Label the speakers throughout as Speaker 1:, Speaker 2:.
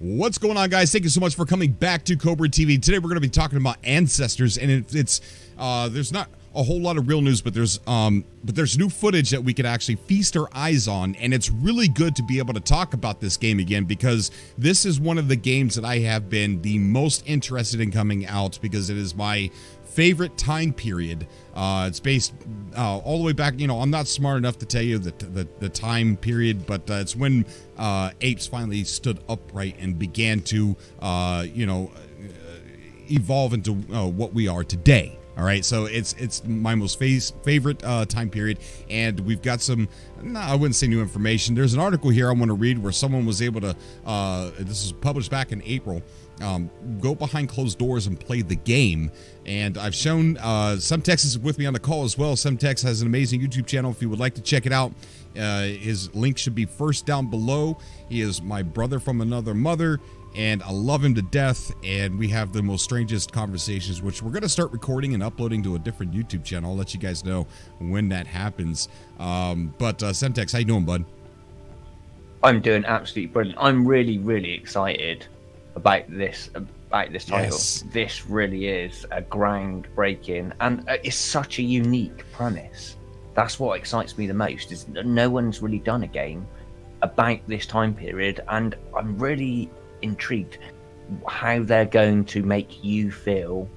Speaker 1: What's going on, guys? Thank you so much for coming back to Cobra TV. Today we're going to be talking about Ancestors, and there's not a whole lot of real news, but there's new footage that we could actually feast our eyes on, and it's really good to be able to talk about this game again, because this is one of the games that I have been the most interested in coming out, because it is my favorite time period. It's based all the way back, I'm not smart enough to tell you the time period, but it's when apes finally stood upright and began to evolve into what we are today. All right, so it's my most favorite time period, and we've got some, I wouldn't say new information. There's an article here I want to read where someone was able to, this was published back in April, go behind closed doors and play the game. And I've shown, Semtex is with me on the call as well. Semtex has an amazing YouTube channel if you would like to check it out. His link should be first down below. He is my brother from another mother, and I love him to death, and we have the most strangest conversations, which we're going to start recording and uploading to a different YouTube channel. I'll let you guys know when that happens. But Semtex, how you doing, bud?
Speaker 2: I'm doing absolutely brilliant. I'm really, really excited about this title. Yes. This really is a groundbreaking, and it's such a unique premise. That's what excites me the most, is that no one's really done a game about this time period, and I'm really intrigued how they're going to make you feel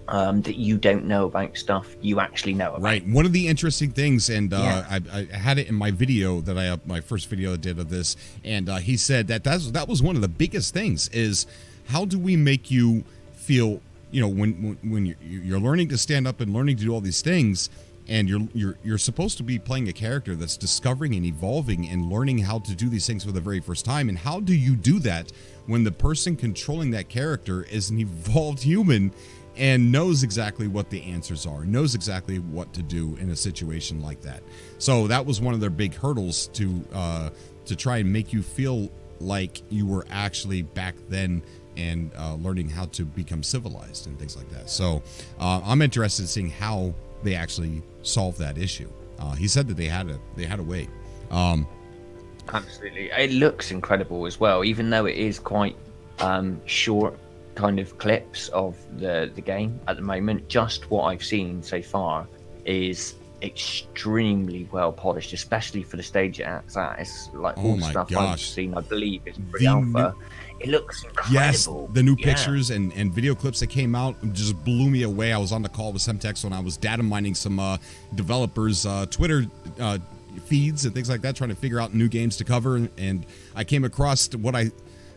Speaker 2: that you don't know about stuff you actually know about.
Speaker 1: Right. One of the interesting things, and I had it in my video that my first video I did of this, and he said that was one of the biggest things, is how do we make you feel, when you're learning to stand up and learning to do all these things, and you're supposed to be playing a character that's discovering and evolving and learning how to do these things for the very first time. And how do you do that when the person controlling that character is an evolved human and knows exactly what the answers are, knows exactly what to do in a situation like that? So that was one of their big hurdles to try and make you feel like you were actually back then, and learning how to become civilized and things like that. So I'm interested in seeing how they actually solve that issue. He said that they had a way.
Speaker 2: Absolutely. It looks incredible as well, even though it is quite short kind of clips of the game at the moment. Just what I've seen so far is extremely well polished, especially for the stage it's at. It's like all the stuff I've seen, I believe, is pre-alpha. It looks incredible. Yes,
Speaker 1: the new pictures and video clips that came out just blew me away. I was on the call with Semtex when I was data mining some developers' Twitter feeds and things like that, trying to figure out new games to cover. And I came across what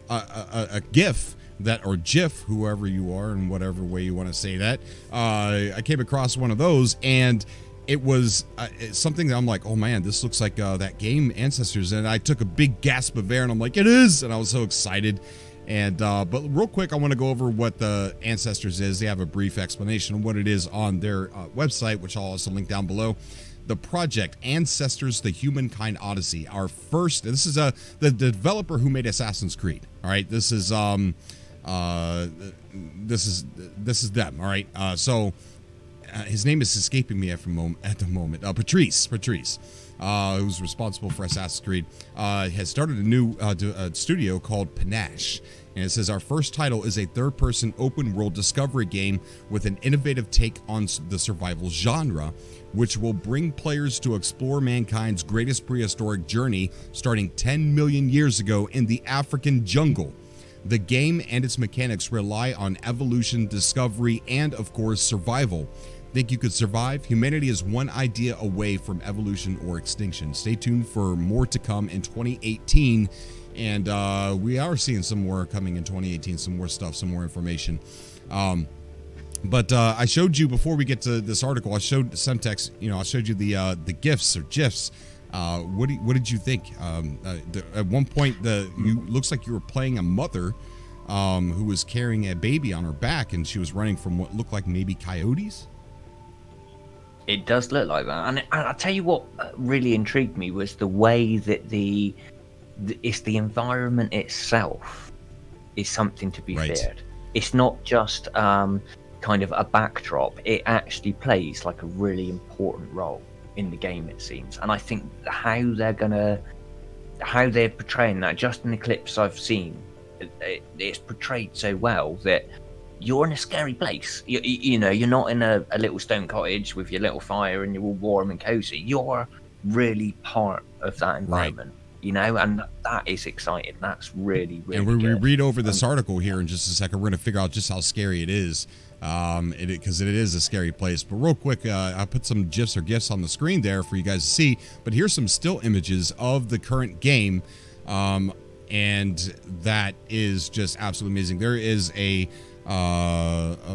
Speaker 1: a GIF or GIF, whoever you are and whatever way you want to say that. I came across one of those, and it was something that I'm like, oh man, this looks like that game Ancestors, and I took a big gasp of air, and I'm like, it is, and I was so excited. And but real quick, I want to go over what the Ancestors is. They have a brief explanation of what it is on their website, which I'll also link down below. The project Ancestors: The Humankind Odyssey. This is the developer who made Assassin's Creed. All right, this is them. All right, so. His name is escaping me at the moment. Patrice, who's responsible for Assassin's Creed, has started a new studio called Panache. And it says, our first title is a third-person open-world discovery game with an innovative take on the survival genre, which will bring players to explore mankind's greatest prehistoric journey starting 10 million years ago in the African jungle. The game and its mechanics rely on evolution, discovery, and, of course, survival. Think you could survive? Humanity is one idea away from evolution or extinction. Stay tuned for more to come in 2018. And we are seeing some more coming in 2018, some more stuff, some more information. But I showed you, before we get to this article, I showed Semtex, I showed you the GIFs or GIFs. What did you think? At one point, looks like you were playing a mother who was carrying a baby on her back, and she was running from what looked like maybe coyotes.
Speaker 2: It does look like that, and I'll tell you what really intrigued me was the way that it's the environment itself is something to be feared. It's not just kind of a backdrop. It actually plays like a really important role in the game, it seems. And I think how they're portraying that, just in the clips I've seen it's portrayed so well that you're in a scary place. You know, you're not in a little stone cottage with your little fire and you're all warm and cozy. You're really part of that environment. Right. You know, and that is exciting. That's really, really
Speaker 1: And when we read over this article here in just a second, we're going to figure out just how scary it is, because it is a scary place. But real quick, I put some GIFs or GIFs on the screen there for you guys to see. But here's some still images of the current game, and that is just absolutely amazing. There is a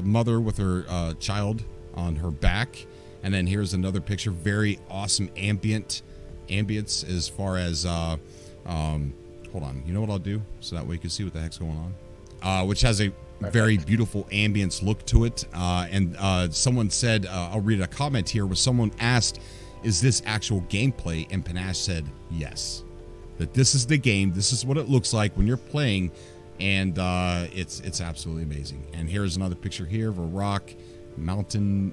Speaker 1: mother with her child on her back, and then here's another picture. Very awesome ambience as far as hold on, you know what I'll do so that way you can see what the heck's going on, which has a very beautiful ambience look to it, and someone said, I'll read a comment here where someone asked, is this actual gameplay? And Panache said yes, that this is the game, this is what it looks like when you're playing, and it's absolutely amazing. And here's another picture here of a rock mountain,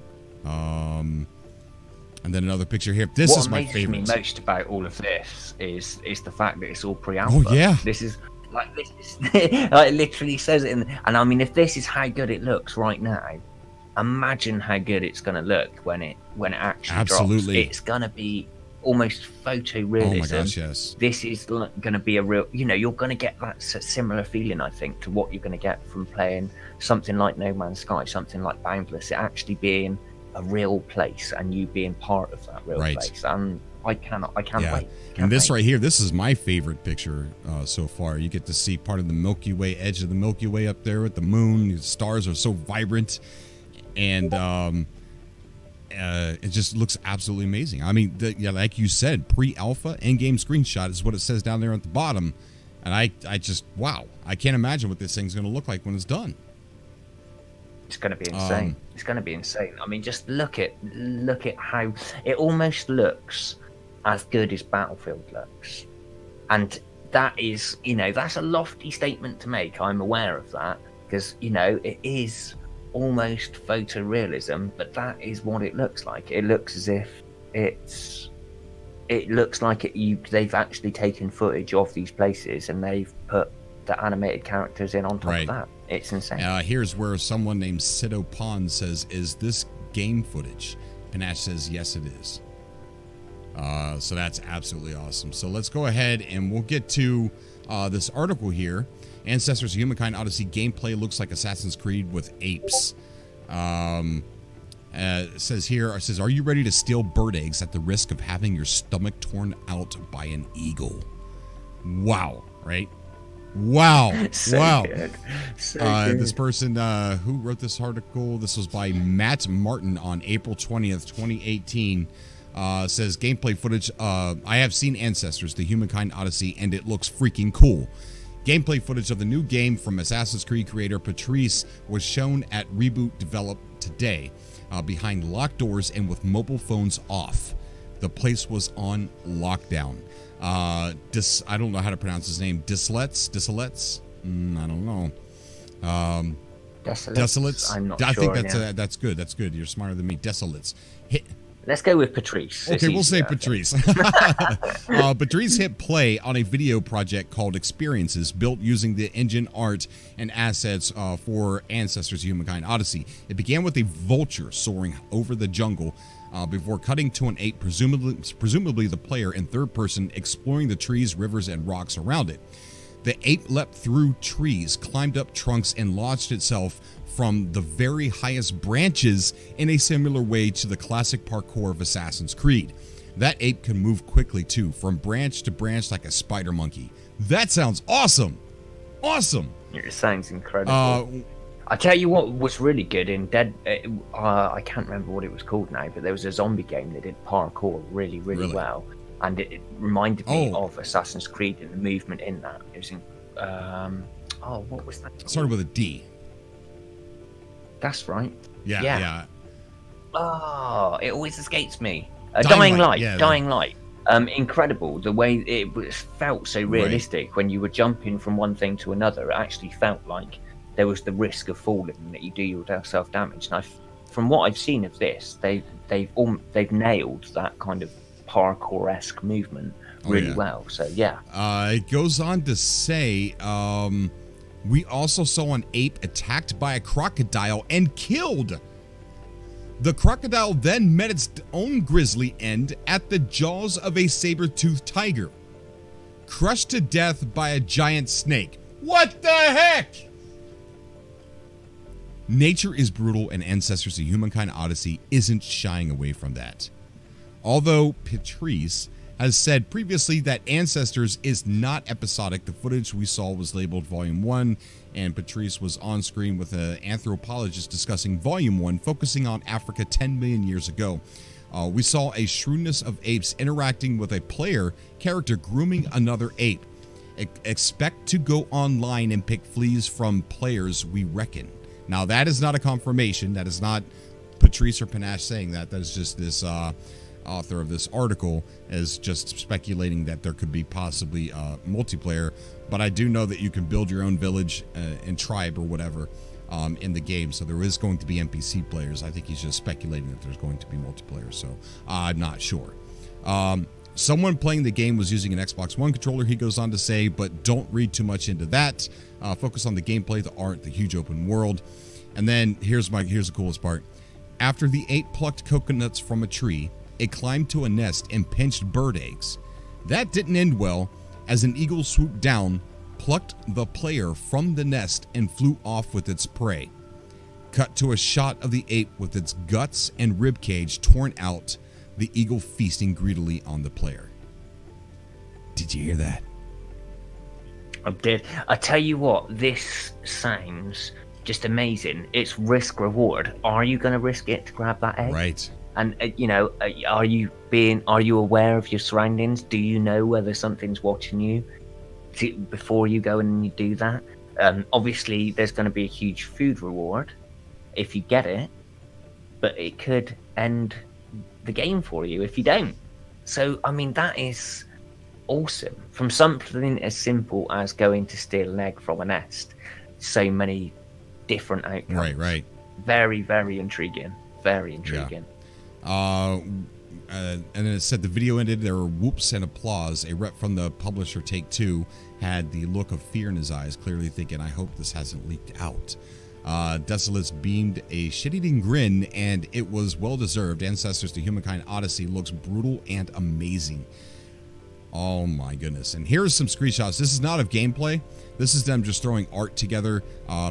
Speaker 1: and then another picture here. This is my favorite.
Speaker 2: What amazes me most about all of this is the fact that it's all pre-alpha.
Speaker 1: Oh yeah.
Speaker 2: This is like it literally says it in. And I mean, if this is how good it looks right now, imagine how good it's going to look when it actually drops. It's going to be almost photorealism.
Speaker 1: Oh my gosh, yes.
Speaker 2: This is going to be a real. You know, you're going to get that similar feeling, I think, to what you're going to get from playing something like No Man's Sky, something like Boundless. It actually being a real place and you being part of that real place, and I can't wait.
Speaker 1: And this right here, this is my favorite picture so far. You get to see part of the Milky Way, edge of the Milky Way up there with the moon. The stars are so vibrant, and it just looks absolutely amazing. I mean, like you said, pre-alpha in-game screenshot is what it says down there at the bottom, and I just, wow, I can't imagine what this thing's going to look like when it's done.
Speaker 2: It's going to be insane. It's going to be insane. I mean, just look at how it almost looks as good as Battlefield looks, and that is, you know, that's a lofty statement to make. I'm aware of that because, you know, it is almost photorealism, but that is what it looks like. It looks as if it looks like they've actually taken footage of these places and they've put the animated characters in on top of that. It's insane.
Speaker 1: Here's where someone named Sido Pond says, is this game footage? Panache says, yes, it is. So that's absolutely awesome. So let's go ahead and we'll get to this article here. Ancestors Humankind Odyssey gameplay looks like Assassin's Creed with apes. It says, are you ready to steal bird eggs at the risk of having your stomach torn out by an eagle? Wow, right? Wow.
Speaker 2: So
Speaker 1: wow.
Speaker 2: Good. So good.
Speaker 1: This person who wrote this article, this was by Matt Martin on April 20th, 2018, says gameplay footage. I have seen Ancestors, the Humankind Odyssey, and it looks freaking cool. Gameplay footage of the new game from Assassin's Creed creator Patrice was shown at Reboot Develop today, behind locked doors and with mobile phones off. The place was on lockdown. I don't know how to pronounce his name. Dislettes? I don't know. Desolates?
Speaker 2: I'm not sure.
Speaker 1: I think that's good. That's good. You're smarter than me. Desolates.
Speaker 2: Let's go with Patrice.
Speaker 1: Okay, we'll say Patrice. Patrice hit play on a video project called Experiences, built using the engine art and assets for Ancestors Humankind Odyssey. It began with a vulture soaring over the jungle before cutting to an ape, presumably the player in third person, exploring the trees, rivers, and rocks around it. The ape leapt through trees, climbed up trunks, and launched itself from the very highest branches in a similar way to the classic parkour of Assassin's Creed. That ape can move quickly too, from branch to branch like a spider monkey. That sounds awesome! Awesome!
Speaker 2: It sounds incredible. I tell you what was really good in Dead. I can't remember what it was called now, but there was a zombie game that did parkour really well, and it reminded me of Assassin's Creed and the movement in that. It was in. What was that called?
Speaker 1: It started with a D.
Speaker 2: That's right.
Speaker 1: Yeah.
Speaker 2: Oh, it always escapes me. Dying Light.
Speaker 1: Yeah,
Speaker 2: Dying Light. Incredible the way it felt so realistic when you were jumping from one thing to another. It actually felt like there was the risk of falling and that you do yourself damage. And from what I've seen of this, they've nailed that kind of parkour-esque movement really well. So yeah.
Speaker 1: It goes on to say We also saw an ape attacked by a crocodile and killed. The crocodile then met its own grisly end at the jaws of a saber-toothed tiger, crushed to death by a giant snake. What the heck? Nature is brutal, and Ancestors: The Humankind Odyssey isn't shying away from that. Although Patrice has said previously that Ancestors is not episodic, the footage we saw was labeled Volume 1, and Patrice was on screen with an anthropologist discussing Volume 1, focusing on Africa 10 million years ago. We saw a shrewdness of apes interacting with a player character grooming another ape. Expect to go online and pick fleas from players, we reckon. Now, that is not a confirmation. That is not Patrice or Panache saying that. That is just this author of this article is just speculating that there could be possibly multiplayer. But I do know that you can build your own village and tribe or whatever in the game. So there is going to be NPC players. I think he's just speculating that there's going to be multiplayer. So I'm not sure. Someone playing the game was using an Xbox One controller, he goes on to say, but don't read too much into that. Focus on the gameplay, the art, the huge open world. And then here's the coolest part. After the ape plucked coconuts from a tree, it climbed to a nest and pinched bird eggs. That didn't end well, as an eagle swooped down, plucked the player from the nest, and flew off with its prey. Cut to a shot of the ape with its guts and ribcage torn out, the eagle feasting greedily on the player. Did you hear that?
Speaker 2: I did. I tell you what, this sounds just amazing. It's risk reward. Are you going to risk it to grab that egg?
Speaker 1: Right.
Speaker 2: And are you aware of your surroundings? Do you know whether something's watching you before you go and you do that? Obviously, there's going to be a huge food reward if you get it, but it could end the game for you if you don't. So, I mean, that is awesome. From something as simple as going to steal an egg from a nest, so many different outcomes.
Speaker 1: Right.
Speaker 2: Very, very intriguing. Very intriguing.
Speaker 1: Yeah. And then it said the video ended. There were whoops and applause. A rep from the publisher, Take-Two, had the look of fear in his eyes, clearly thinking, I hope this hasn't leaked out. Desolates beamed a shit-eating grin, and it was well-deserved. Ancestors: The Humankind Odyssey looks brutal and amazing. Oh my goodness. And here's some screenshots. This is not of gameplay. This is them just throwing art together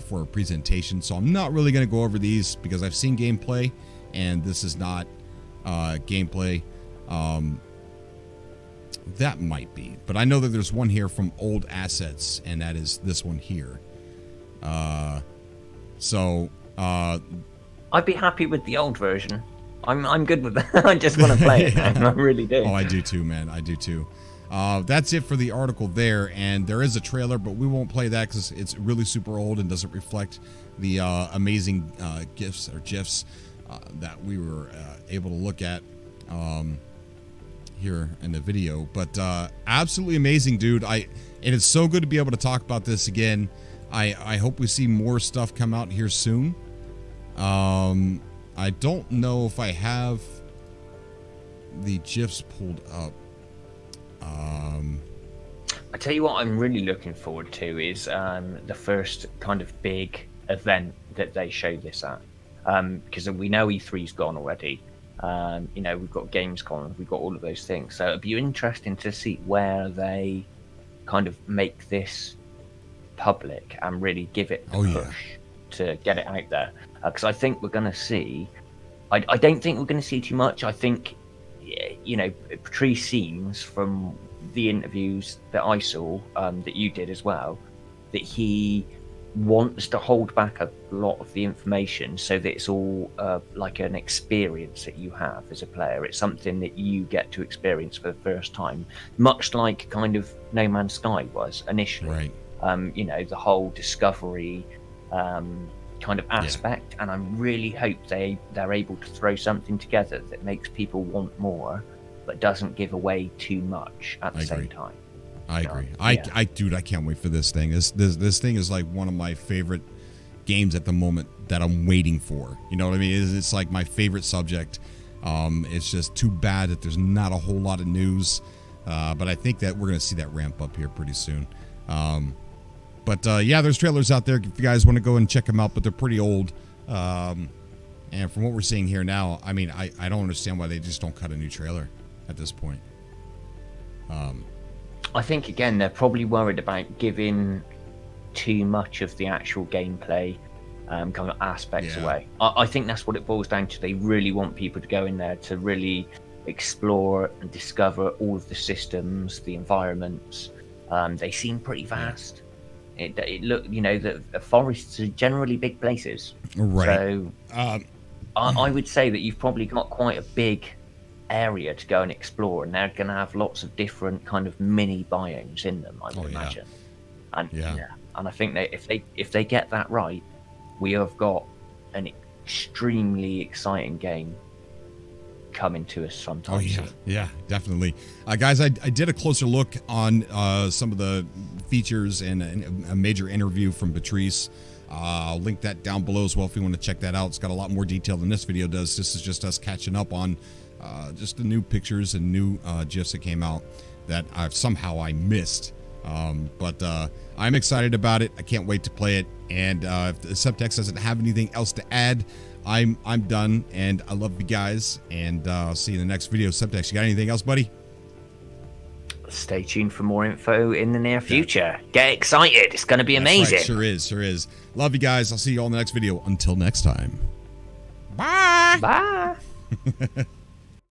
Speaker 1: for a presentation. So I'm not really going to go over these because I've seen gameplay, and this is not gameplay. That might be. But I know that there's one here from Old Assets, and that is this one here.
Speaker 2: I'd be happy with the old version. I'm good with that. I just want to play it. I really do.
Speaker 1: Oh, I do too, man. I do too. That's it for the article there, and there is a trailer, but we won't play that because it's really super old and doesn't reflect the amazing GIFs that we were able to look at here in the video. But absolutely amazing, dude. And it's so good to be able to talk about this again. I hope we see more stuff come out here soon. I don't know if I have the GIFs pulled up.
Speaker 2: I tell you what I'm really looking forward to is the first kind of big event that they show this at. Because we know E3's gone already. We've got Gamescom, we've got all of those things. So it'd be interesting to see where they kind of make this public and really give it the push to get it out there. Because I think we're going to see... I don't think we're going to see too much. I think, Patrice seems from the interviews that I saw, that you did as well, that he wants to hold back a lot of the information so that it's all like an experience that you have as a player. It's something that you get to experience for the first time, much like kind of No Man's Sky was initially. Right. The whole discovery kind of aspect, and I really hope they're able to throw something together that makes people want more but doesn't give away too much at the same time.
Speaker 1: I agree. Dude, I can't wait for this thing. This thing is like one of my favorite games at the moment that I'm waiting for. You know what I mean? It's like my favorite subject. It's just too bad that there's not a whole lot of news. But I think that we're going to see that ramp up here pretty soon. But yeah, there's trailers out there if you guys want to go and check them out, but they're pretty old. And from what we're seeing here now, I mean, I don't understand why they just don't cut a new trailer at this point.
Speaker 2: I think, again, they're probably worried about giving too much of the actual gameplay kind of aspects away. I think that's what it boils down to. They really want people to go in there to really explore and discover all of the systems, the environments. They seem pretty vast. It look, you know, the forests are generally big places.
Speaker 1: Right.
Speaker 2: So I would say that you've probably got quite a big area to go and explore, and they're going to have lots of different kind of mini biomes in them, I would imagine. And and I think that if they get that right, we have got an extremely exciting game coming to us sometime soon.
Speaker 1: Yeah, definitely. Guys, I did a closer look on some of the features and a major interview from Patrice. I'll link that down below as well if you want to check that out. It's got a lot more detail than this video does. This is just us catching up on just the new pictures and new GIFs that came out that somehow I missed. But I'm excited about it. I can't wait to play it. And if the Subtext doesn't have anything else to add, I'm done. And I love you guys. And I'll see you in the next video. Subtext, you got anything else, buddy?
Speaker 2: Stay tuned for more info in the near future. Get excited. It's going to be amazing.
Speaker 1: Right. Sure is. Love you guys. I'll see you all in the next video. Until next time. Bye.
Speaker 2: Bye.